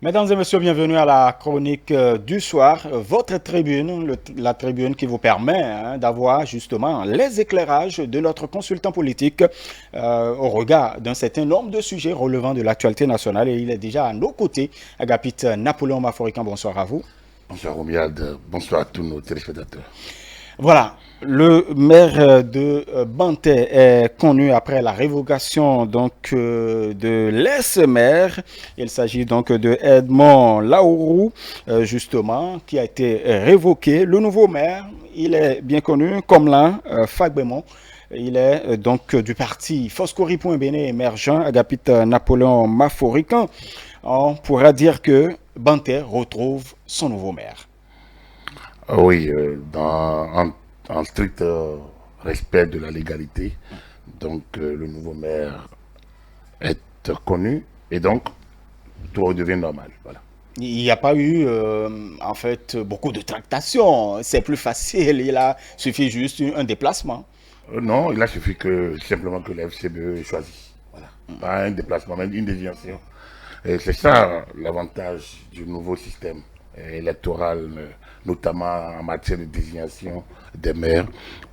Mesdames et messieurs, bienvenue à la chronique du soir, votre tribune, la tribune qui vous permet d'avoir justement les éclairages de notre consultant politique au regard d'un certain nombre de sujets relevant de l'actualité nationale. Et il est déjà à nos côtés, Agapit Napoléon Maforican. Bonsoir à vous. Bonsoir Romuald, bonsour à tous nos téléspectateurs. Voilà, le maire de Bantais est connu après la révocation de l'ex-maire. Il s'agit donc de Edmond Laourou, justement, qui a été révoqué. Le nouveau maire, il est bien connu comme l'un, Fagbemont. Il est donc du parti Foscori.Béné émergent, Agapit Napoléon Maforican. On pourra dire que Bantais retrouve son nouveau maire. Oui, en strict respect de la légalité, donc le nouveau maire est connu et donc tout redevient normal. Voilà. Il n'y a pas eu, en fait, beaucoup de tractations. C'est plus facile. Suffit juste un déplacement. Non, il a suffi que simplement que la FCBE choisisse. Voilà. Pas un déplacement, même une désignation. Et c'est ça l'avantage du nouveau système électoral, notamment en matière de désignation des maires,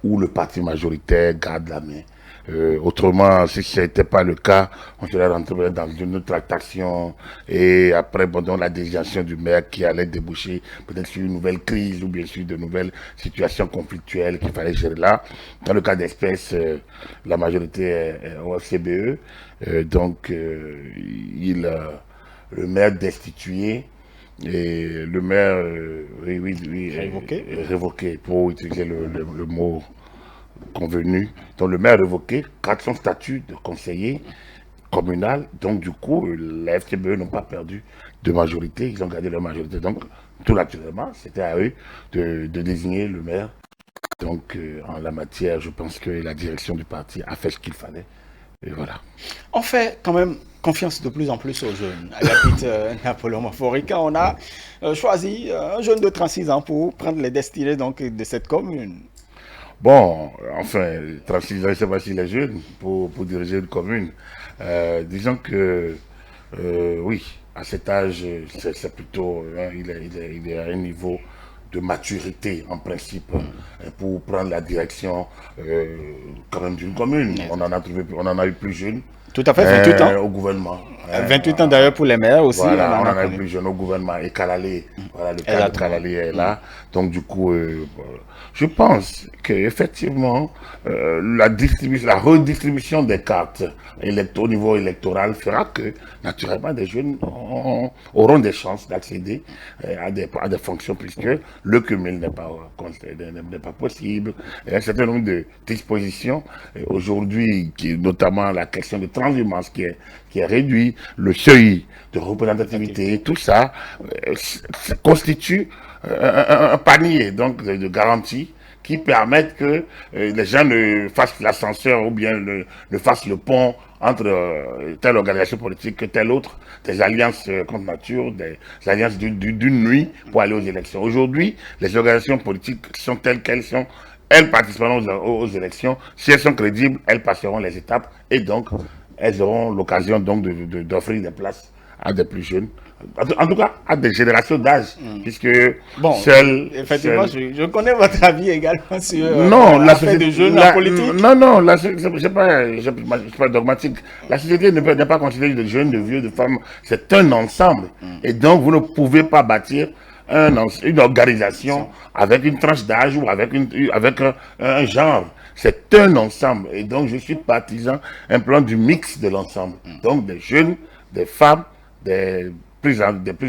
où le parti majoritaire garde la main. Autrement, si ce n'était pas le cas, on serait rentré dans une tractation et après la désignation du maire qui allait déboucher peut-être sur une nouvelle crise ou bien sûr de nouvelles situations conflictuelles qu'il fallait gérer là. Dans le cas d'espèce, la majorité est au FCBE, le maire destitué et le maire, révoqué, pour utiliser le mot convenu. Donc le maire révoqué garde son statut de conseiller communal. Donc du coup, la FCBE n'ont pas perdu de majorité, ils ont gardé leur majorité. Donc tout naturellement, c'était à eux de désigner le maire. Donc en la matière, je pense que la direction du parti a fait ce qu'il fallait. Et voilà. On fait quand même confiance de plus en plus aux jeunes. À la Napoléon Maforica, on a choisi un jeune de 36 ans pour prendre les destinées donc, de cette commune. Bon, enfin, 36 ans, je ne sais pas s'il est jeune pour diriger une commune. Disons que, oui, à cet âge, c'est plutôt, il est à un niveau de maturité, en principe, pour prendre la direction quand même d'une commune. On en a eu plus jeune Tout à fait, 28 ans. au gouvernement. 28 ans d'ailleurs pour les maires aussi. Voilà, on en a eu plus jeune au gouvernement. Et Kalalé, voilà, le cas de Kalalé est là. Donc du coup, je pense qu'effectivement, la redistribution des cartes au niveau électoral fera que, naturellement, des jeunes auront des chances d'accéder à des fonctions, puisque le cumul n'est pas possible. Il y a un certain nombre de dispositions, aujourd'hui, notamment la question de transhumance qui est réduit, le seuil de représentativité, tout ça constitue un panier donc de garanties qui permettent que les gens ne fassent l'ascenseur ou bien ne fassent le pont entre telle organisation politique que telle autre, des alliances contre nature, des alliances d'une nuit pour aller aux élections. Aujourd'hui, les organisations politiques sont telles qu'elles sont. Elles participeront aux élections. Si elles sont crédibles, elles passeront les étapes et donc elles auront l'occasion donc d'offrir des places à des plus jeunes, en tout cas à des générations d'âge, puisque bon, effectivement, je connais votre avis également sur non, l'affaire de jeunes en politique. Non, c'est pas dogmatique. La société n'est pas considérée de jeunes, de vieux, de femmes, c'est un ensemble. Et donc vous ne pouvez pas bâtir une organisation avec une tranche d'âge ou avec un genre. C'est un ensemble. Et donc, je suis partisan un plan du mix de l'ensemble. Donc, des jeunes, des femmes, des plus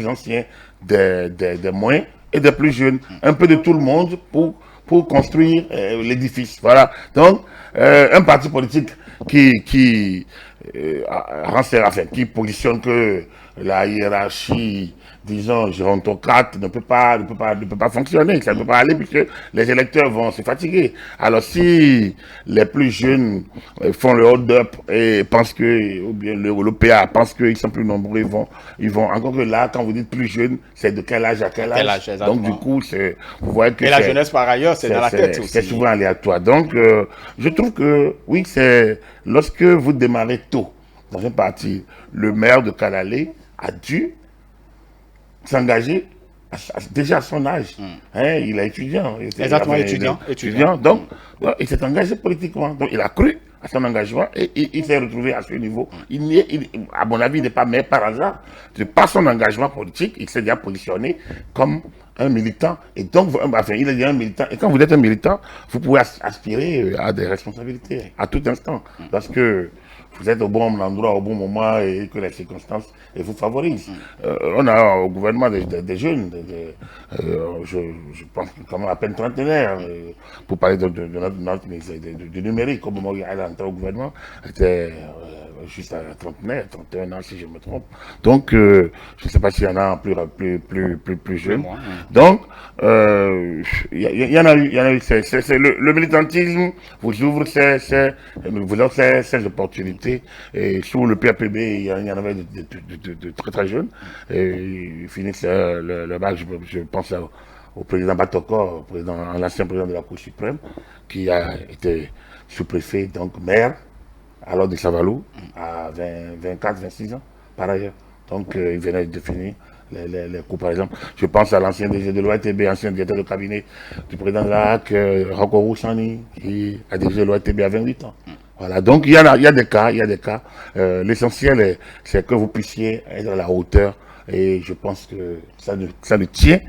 anciens, des moins et des plus jeunes. Un peu de tout le monde pour construire l'édifice. Voilà. Donc, un parti politique qui positionne que la hiérarchie, disons, gérontocrate ne peut pas fonctionner, ça ne peut pas aller puisque les électeurs vont se fatiguer. Alors si les plus jeunes font le hold-up et pensent que, ou bien le PA pense qu'ils sont plus nombreux, ils vont, encore que là, quand vous dites plus jeune, c'est de quel âge à quel âge? Donc du coup, vous voyez que et la jeunesse par ailleurs, c'est dans la tête aussi. C'est souvent aléatoire. Donc je trouve que, oui, c'est lorsque vous démarrez tôt dans un parti, le maire de Kalalé a dû s'engager déjà à son âge. Hein, il est étudiant. Exactement, étudiant. Donc, il s'est engagé politiquement. Donc, il a cru à son engagement et il s'est retrouvé à ce niveau. À mon avis, il n'est pas maire par hasard. Par son engagement politique, il s'est déjà positionné comme un militant. Et donc, enfin, il est déjà un militant. Et quand vous êtes un militant, vous pouvez aspirer à des responsabilités à tout instant. Parce que vous êtes au bon endroit, au bon moment et que les circonstances vous favorisent. On a au gouvernement des jeunes, je pense quand même à peine trentenaire, pour parler de du numérique. Au moment où il est entré au gouvernement, était juste à trentenaire, 31 ans si je me trompe. Donc, je ne sais pas s'il y en a plus jeunes. Donc, il y en a eu, c'est le militantisme vous ouvre ces opportunités. Et sous le PAPB, il y en avait de très très jeunes. Et ils finissent le bac, je pense au président Batoko, l'ancien président de la Cour suprême, qui a été sous-préfet, donc maire, alors de Savalou, à 24, 26 ans, par ailleurs. Donc, il venait de finir les cours, par exemple. Je pense à l'ancien DG de l'OITB, ancien directeur de cabinet du président de la HAC, Roko Chani, qui a dirigé l'OITB à 28 ans. Voilà, donc il y a des cas. L'essentiel, c'est que vous puissiez être à la hauteur, et je pense que ça ne tient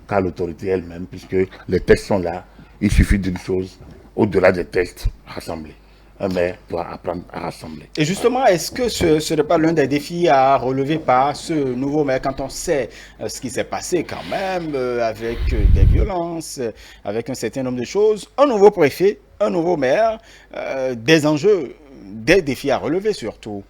qu'à l'autorité elle-même, puisque les tests sont là. Il suffit d'une chose, au-delà des tests, rassembler. Un maire doit apprendre à rassembler. Et justement, est-ce que ce n'est pas l'un des défis à relever par ce nouveau maire, quand on sait ce qui s'est passé quand même, avec des violences, avec un certain nombre de choses, un nouveau préfet, un nouveau maire, des enjeux, des défis à relever surtout?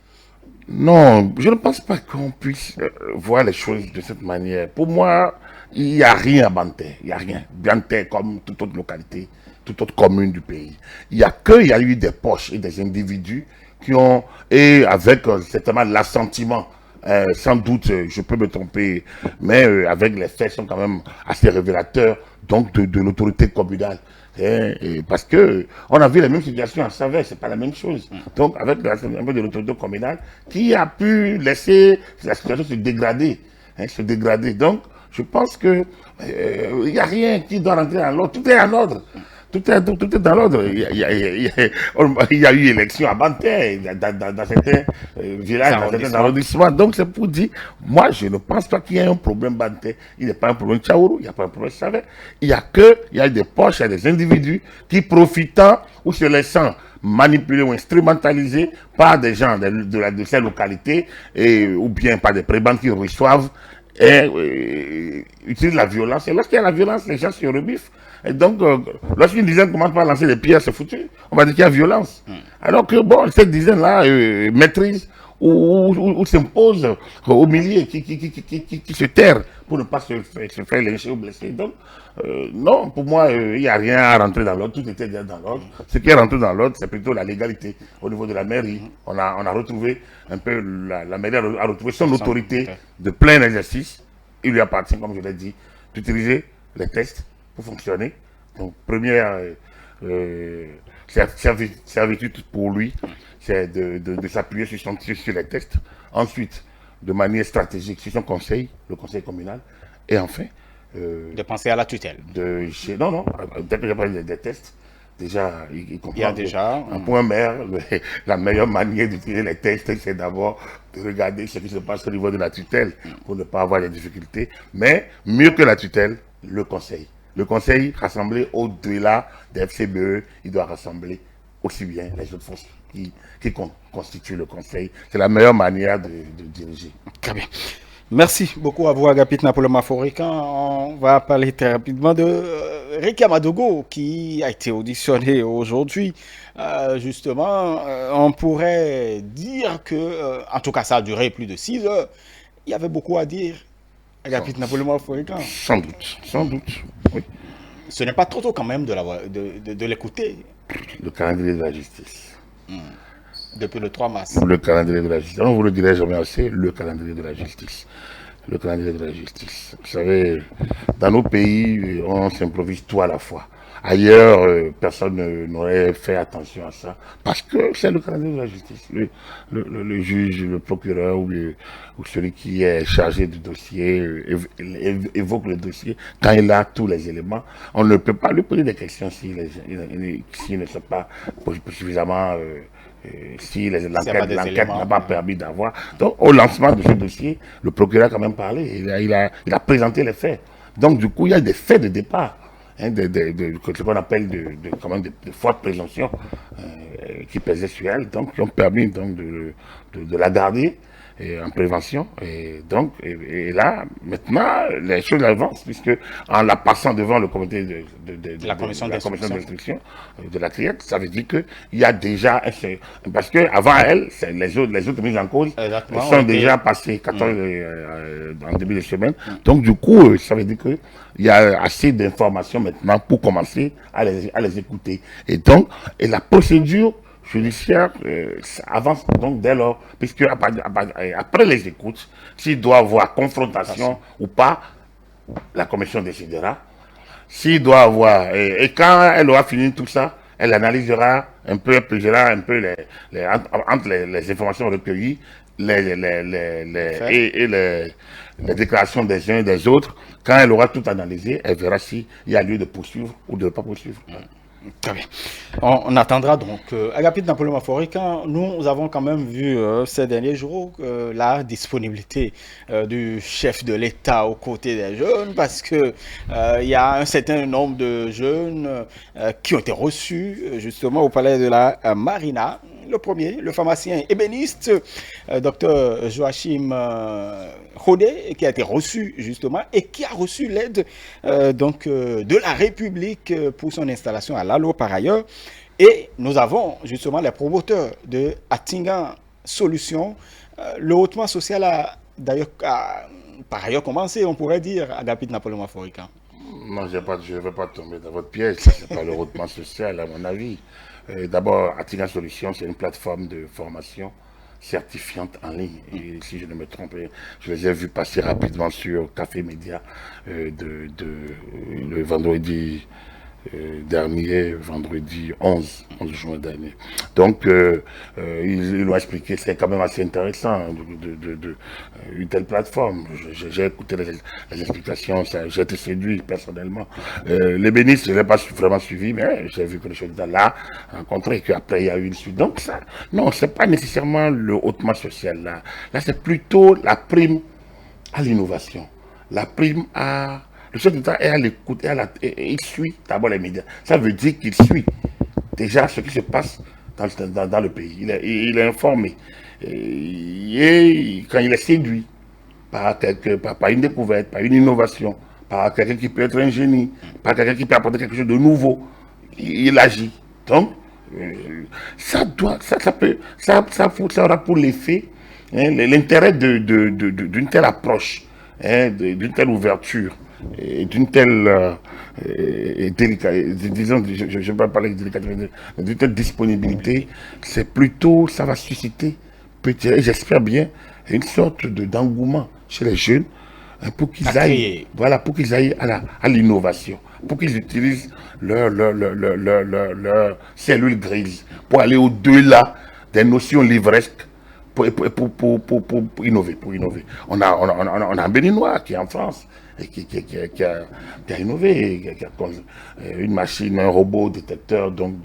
Non, je ne pense pas qu'on puisse voir les choses de cette manière. Pour moi, il n'y a rien à Banté. Il n'y a rien. Banté, comme toute autre localité, toute autre commune du pays. Il y a eu des poches et des individus qui ont, et avec certainement l'assentiment, sans doute, je peux me tromper, mais avec les faits sont quand même assez révélateurs donc de l'autorité communale. Et parce que on a vu les mêmes situations à Savès, c'est pas la même chose. Donc avec un peu de l'autorité communale qui a pu laisser la situation se dégrader. Donc je pense que il n'y a rien qui doit rentrer dans l'ordre, tout est en ordre. Tout est dans l'ordre. Il y a eu élection à Banté, dans certains villages, dans certains arrondissements. Donc c'est pour dire, moi je ne pense pas qu'il y ait un problème Banté. Il n'y a pas un problème Tchaourou, il n'y a pas un problème Savès. Il y a des poches, il y a des individus qui profitant ou se laissant manipuler ou instrumentaliser par des gens de ces localités ou bien par des prébendes qui reçoivent et utilisent la violence. Et lorsqu'il y a la violence, les gens se rebiffent. Et donc, lorsqu'une dizaine commence par lancer des pierres, c'est foutu. On va dire qu'il y a violence. Alors que, bon, cette dizaine-là maîtrise ou s'impose au milieu, qui se terre pour ne pas se faire lyncher ou blesser. Donc, non, pour moi, il n'y a rien à rentrer dans l'ordre. Tout était déjà dans l'ordre. Ce qui est rentré dans l'ordre, c'est plutôt la légalité. Au niveau de la mairie, on a retrouvé un peu, la mairie a retrouvé son autorité de plein exercice. Il lui appartient, comme je l'ai dit, d'utiliser les tests pour fonctionner. Donc, première servitude pour lui, c'est de s'appuyer sur les tests. Ensuite, de manière stratégique, sur son conseil, le conseil communal. Et enfin, de penser à la tutelle. Non, dès que j'ai parlé des tests, déjà, il comprend. Il y a déjà. Pour un maire, la meilleure manière d'utiliser les tests, c'est d'abord de regarder ce qui se passe au niveau de la tutelle pour ne pas avoir des difficultés. Mais mieux que la tutelle, le conseil. Le conseil, rassemblé au-delà des FCBE, il doit rassembler aussi bien les autres forces qui constituent le conseil. C'est la meilleure manière de diriger. Très bien. Merci beaucoup à vous, Agapit Napoléon Maforican. On va parler très rapidement de Ricky Amadogo, qui a été auditionné aujourd'hui. Justement, on pourrait dire que, en tout cas, ça a duré plus de 6 heures. Il y avait beaucoup à dire. Agapit Napoléon Maforican. Sans doute, oui. Ce n'est pas trop tôt quand même de l'écouter. Le calendrier de la justice. Depuis le 3 mars. Le calendrier de la justice. On ne vous le dirait jamais assez, le calendrier de la justice. le calendrier de la justice. Vous savez, dans nos pays, on s'improvise tout à la fois. Ailleurs, personne n'aurait fait attention à ça, parce que c'est le calendrier de la justice. Le juge, le procureur ou celui qui est chargé du dossier évoque le dossier quand il a tous les éléments. On ne peut pas lui poser des questions s'il ne sait pas suffisamment... si l'enquête n'a pas permis d'avoir. Donc, au lancement de ce dossier, le procureur a quand même parlé. Il a présenté les faits. Donc, du coup, il y a des faits de départ. Hein, ce qu'on appelle quand même de fortes présomptions qui pesaient sur elle, donc qui ont permis donc, de la garder en prévention. Et là, maintenant, les choses avancent, puisque en la passant devant le comité de La commission d'instruction de la CRIET, ça veut dire qu'il y a déjà... Parce qu'avant elle, les autres mises en cause sont déjà passées 14 en début de semaine. Donc, du coup, ça veut dire qu'il y a assez d'informations maintenant pour commencer à les écouter. Et donc, la procédure judiciaire avance donc dès lors, puisque après les écoutes, s'il doit avoir confrontation ou pas, la commission décidera. S'il doit avoir, et quand elle aura fini tout ça, elle analysera un peu, pesera un peu entre les informations recueillies et les déclarations des uns et des autres. Quand elle aura tout analysé, elle verra s'il y a lieu de poursuivre ou de ne pas poursuivre. Très bien. On attendra donc. Agapit Napoléon Maphorika, nous avons quand même vu ces derniers jours la disponibilité du chef de l'État aux côtés des jeunes, parce que il y a un certain nombre de jeunes qui ont été reçus justement au palais de la Marina. Le premier, le pharmacien ébéniste, docteur Joachim Hodé, qui a été reçu justement et qui a reçu l'aide de la République pour son installation à Lalo par ailleurs. Et nous avons justement les promoteurs de Atingan Solutions. Le hautement social a d'ailleurs par ailleurs commencé, on pourrait dire, à Agapit Napoléon Maphorika. Non, je ne vais pas tomber dans votre piège. Ce n'est pas le hautement social, à mon avis. D'abord, Atingan Solutions, c'est une plateforme de formation certifiante en ligne. Et si je ne me trompe, je les ai vus passer rapidement sur Café Média le vendredi dernier, vendredi 11 juin dernier. Donc, ils l'ont expliqué, c'est quand même assez intéressant une telle plateforme. J'ai écouté les explications, j'ai été séduit personnellement. Les bénisses, je ne l'ai pas vraiment suivi, mais j'ai vu que les choses là rencontré, qu'après il y a eu une suite. Donc, ça, non, ce n'est pas nécessairement le hautement social là. Là, c'est plutôt la prime à l'innovation, la prime à... Le chef d'État est à l'écoute, il suit d'abord les médias. Ça veut dire qu'il suit déjà ce qui se passe dans le pays. Il est informé. Et quand il est séduit par une découverte, par une innovation, par quelqu'un qui peut être un génie, par quelqu'un qui peut apporter quelque chose de nouveau, il agit. Donc, ça aura pour l'effet l'intérêt d'une telle approche, d'une telle ouverture et d'une telle disons, je ne vais pas parler de délicatesse, d'une telle disponibilité, c'est plutôt, ça va susciter, j'espère bien, une sorte d'engouement chez les jeunes pour qu'ils aillent, voilà, pour qu'ils aillent à l'innovation, pour qu'ils utilisent leur cellule grise, pour aller au-delà des notions livresques pour innover, On a un Béninois qui est en France et qui a innové, qui a une machine, un robot détecteur donc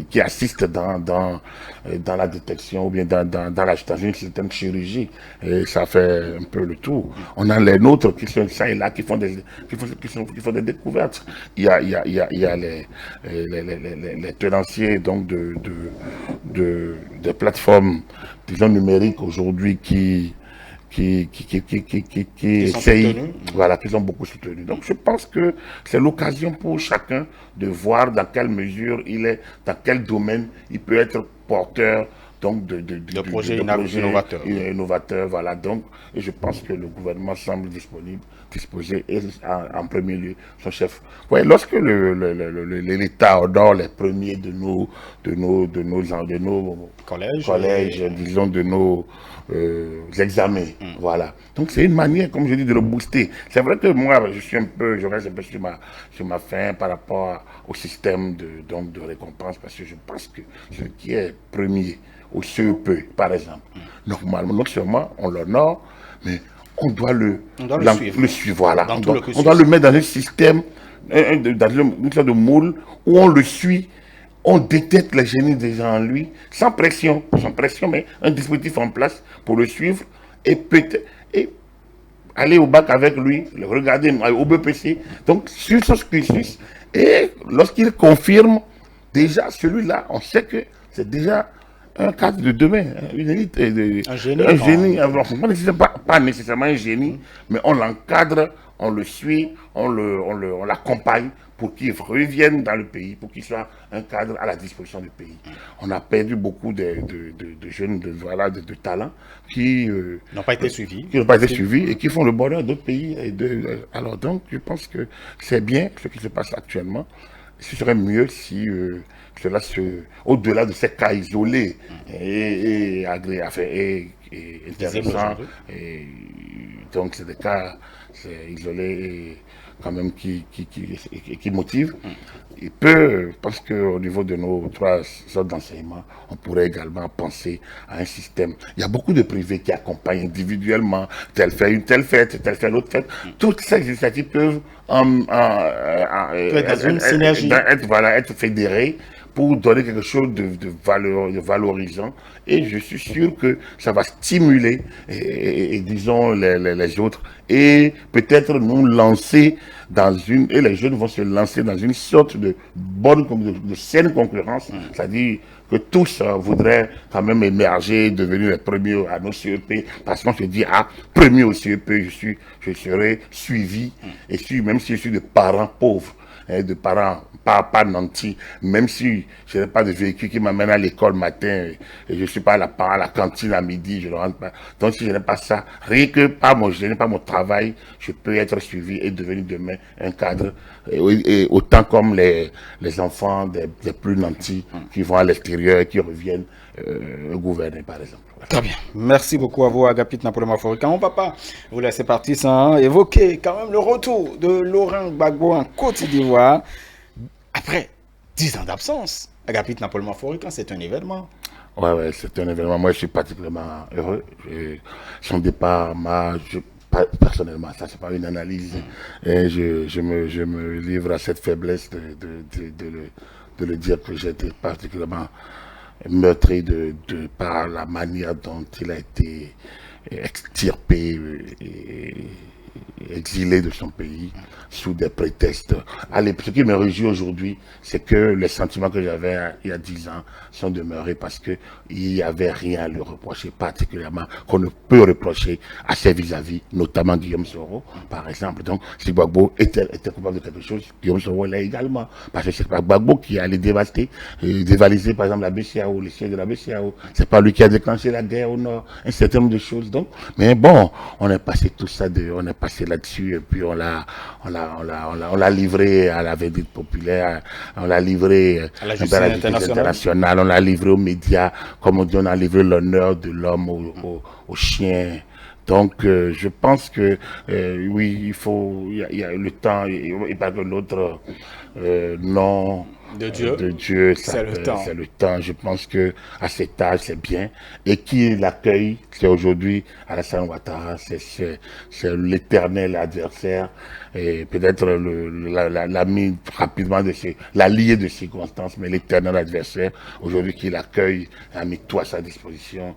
qui assiste dans la détection ou bien dans une certaine chirurgie. Et ça fait un peu le tour. On a les nôtres qui sont ça et là, qui font des découvertes. Il y a les tenanciers donc des plateformes, disons, numériques aujourd'hui qui essayent, voilà, qui sont beaucoup soutenus. Donc je pense que c'est l'occasion pour chacun de voir dans quelle mesure il est, dans quel domaine il peut être porteur donc de projets innovateurs. Voilà, donc, et je pense que le gouvernement semble disponible disposer et en premier lieu son chef. Ouais, lorsque l'État honore les premiers de nos collèges, disons de nos examens, voilà. Donc c'est une manière, comme je dis, de le booster. C'est vrai que moi, je reste un peu sur ma faim par rapport au système de récompense, parce que je pense que ce qui est premier au CEP, par exemple, normalement, non seulement on l'honore, mais on doit le suivre. Voilà. On doit le mettre dans un système, dans une sorte de moule où on le suit, on détecte les génies des gens en lui, sans pression, mais un dispositif en place pour le suivre et peut-être aller au bac avec lui, le regarder au BPC. Donc, sur ce cursus, et lorsqu'il confirme, déjà celui-là, on sait que c'est déjà un cadre de demain, une élite, un génie, pas nécessairement un génie, mais on l'encadre, on le suit, on l'accompagne pour qu'il revienne dans le pays, pour qu'il soit un cadre à la disposition du pays. On a perdu beaucoup de jeunes de talents qui n'ont pas été suivis. Et qui font le bonheur d'autres pays. Alors donc, je pense que c'est bien ce qui se passe actuellement. Ce serait mieux si cela au-delà de ces cas isolés et intéressants, donc c'est des cas isolés quand même qui motivent. Il peut, parce qu'au niveau de nos 3 sortes d'enseignement, on pourrait également penser à un système. Il y a beaucoup de privés qui accompagnent individuellement, tel fait une telle fête, tel fait l'autre fête. Toutes ces initiatives peuvent être fédérées pour donner quelque chose de valorisant. Et je suis sûr que ça va stimuler, disons, les autres. Et peut-être nous lancer et les jeunes vont se lancer dans une sorte de saine concurrence. C'est-à-dire que tous voudraient quand même émerger, devenir les premiers à nos CEP, parce qu'on se dit, premier au CEP, je serai suivi, et même si je suis de parents pauvres, de parents pas nantis, même si je n'ai pas de véhicule qui m'amène à l'école matin et je ne suis pas à la cantine à midi, je ne rentre pas. Donc si je n'ai pas ça, rien que je n'ai pas mon travail, je peux être suivi et devenir demain un cadre, et autant comme les enfants des plus nantis qui vont à l'extérieur et qui reviennent gouverner, par exemple. Très bien. Merci beaucoup à vous, Agapit Napoléon Mafourika. On ne va pas vous laisser partir sans évoquer quand même le retour de Laurent Gbagbo en Côte d'Ivoire après 10 ans d'absence. Agapit Napoléon Mafourika, c'est un événement. Ouais, c'est un événement. Moi, je suis particulièrement heureux. Son départ personnellement, ça c'est pas une analyse. Et je me livre à cette faiblesse de le dire que j'ai été particulièrement meurtri par la manière dont il a été extirpé et exilé de son pays sous des prétextes. Allez, ce qui me réjouit aujourd'hui, c'est que les sentiments que j'avais il y a 10 ans sont demeurés parce qu'il n'y avait rien à lui reprocher, particulièrement qu'on ne peut reprocher à ses vis-à-vis, notamment Guillaume Soro, par exemple. Donc, si Gbagbo était coupable de quelque chose, Guillaume Soro l'est également. Parce que c'est pas Gbagbo qui allait dévaliser, par exemple, la BCAO, les sièges de la BCAO. C'est pas lui qui a déclenché la guerre au Nord, un certain nombre de choses. Donc, mais bon, on est passé tout ça, on est passé là-dessus, et puis on l'a livré à la verdict populaire, on l'a livré à la justice internationale, on l'a livré aux médias, comme on dit, on a livré l'honneur de l'homme au chien. Donc, je pense que oui, il y a le temps, et pas que l'autre nom de Dieu, c'est le temps. Je pense que à cet âge, c'est bien. Et qui l'accueille, c'est aujourd'hui Alassane Ouattara, c'est l'éternel adversaire, et peut-être l'ami rapidement l'allié de circonstances, mais l'éternel adversaire, aujourd'hui qui l'accueille, a mis tout à sa disposition,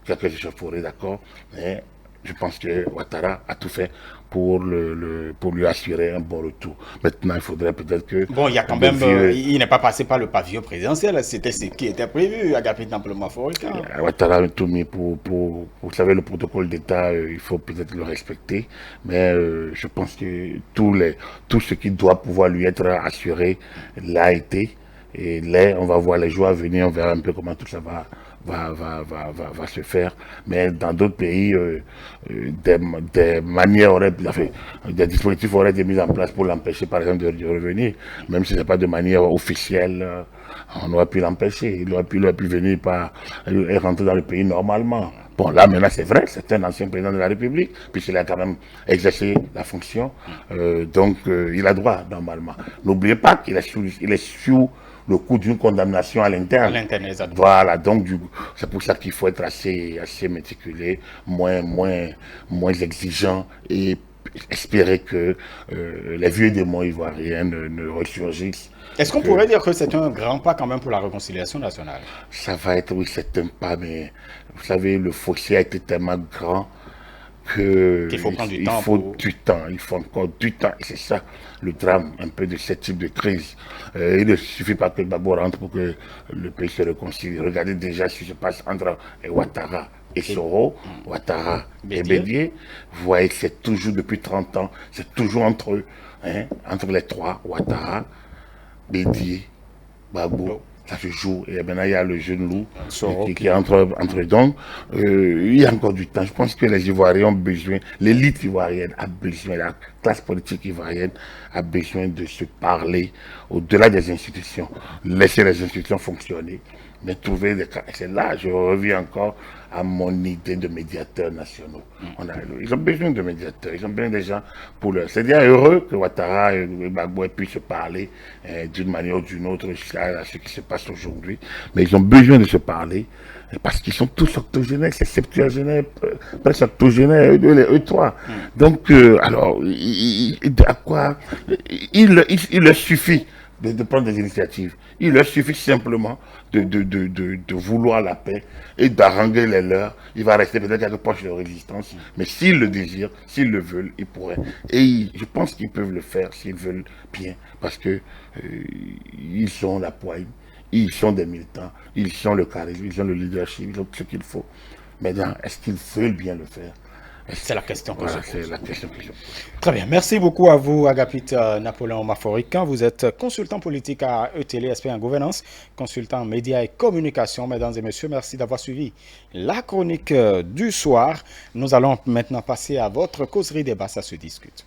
quelques échauffourées, d'accord, mais je pense que Ouattara a tout fait pour lui assurer un bon retour. Maintenant, il faudrait peut-être que... Bon, il y a quand même... il n'est pas passé par le pavillon présidentiel. C'était ce qui était prévu, Agapit Napoléon Mafourika. Ouattara a tout mis vous savez, le protocole d'État, il faut peut-être le respecter. Mais je pense que tout ce qui doit pouvoir lui être assuré l'a été. Et là, on va voir les jours à venir, on verra un peu comment tout ça va se faire. Mais dans d'autres pays, des manières enfin, des dispositifs auraient été mis en place pour l'empêcher, par exemple, de revenir, même si ce n'est pas de manière officielle. On aurait pu l'empêcher. Il aurait pu venir et rentrer dans le pays normalement. Bon, là, maintenant, c'est vrai, c'est un ancien président de la République, puisqu'il a quand même exercé la fonction. Donc, il a droit, normalement. N'oubliez pas qu'il est sous le coup d'une condamnation à l'interne. Voilà, donc c'est pour ça qu'il faut être assez méticuleux, moins exigeant et espérer que les vieux démons ivoiriens ne ressurgissent. Est-ce qu'on pourrait dire que c'est un grand pas quand même pour la réconciliation nationale? Ça va être, oui, c'est un pas, mais vous savez, le fossé a été tellement grand qu'il faut prendre du temps. Il faut encore du temps. Et c'est ça le drame un peu de ce type de crise. Il ne suffit pas que Gbagbo rentre pour que le pays se réconcilie. Regardez déjà ce qui se passe entre Ouattara et Soro, Ouattara et Bédié. Vous voyez que c'est toujours depuis 30 ans, c'est toujours entre eux, hein, entre les trois, Ouattara, Bédié, Gbagbo. Ça se joue. Et maintenant, il y a le jeune loup qui est entre eux. Donc, il y a encore du temps. Je pense que les Ivoiriens ont besoin, l'élite ivoirienne a besoin, la classe politique ivoirienne a besoin de se parler au-delà des institutions. Laisser les institutions fonctionner, mais trouver des cas. C'est là, je reviens encore à mon idée de médiateurs nationaux. Ils ont besoin de médiateurs, ils ont besoin des gens pour leur... C'est bien heureux que Ouattara et Gbagbo puissent se parler d'une manière ou d'une autre à ce qui se passe aujourd'hui, mais ils ont besoin de se parler parce qu'ils sont tous octogénaires, c'est septuagénaires, presque octogénaires, eux trois. Donc, alors, à quoi il leur suffit de prendre des initiatives. Il leur suffit simplement de vouloir la paix et d'arranger les leurs. Il va rester peut-être quelque poche de résistance, mais s'ils le désirent, s'ils le veulent, ils pourraient. Et je pense qu'ils peuvent le faire s'ils veulent bien, parce que ils sont la poigne, ils sont des militants, ils sont le charisme, ils ont le leadership, ils ont tout ce qu'il faut. Maintenant, est-ce qu'ils veulent bien le faire? C'est la question que voilà, c'est la question que je pose. Très bien. Merci beaucoup à vous, Agapit Napoléon Maforican. Vous êtes consultant politique à ETL, SP en gouvernance, consultant médias et communication. Mesdames et messieurs, merci d'avoir suivi la chronique du soir. Nous allons maintenant passer à votre causerie débat. Ça se discute.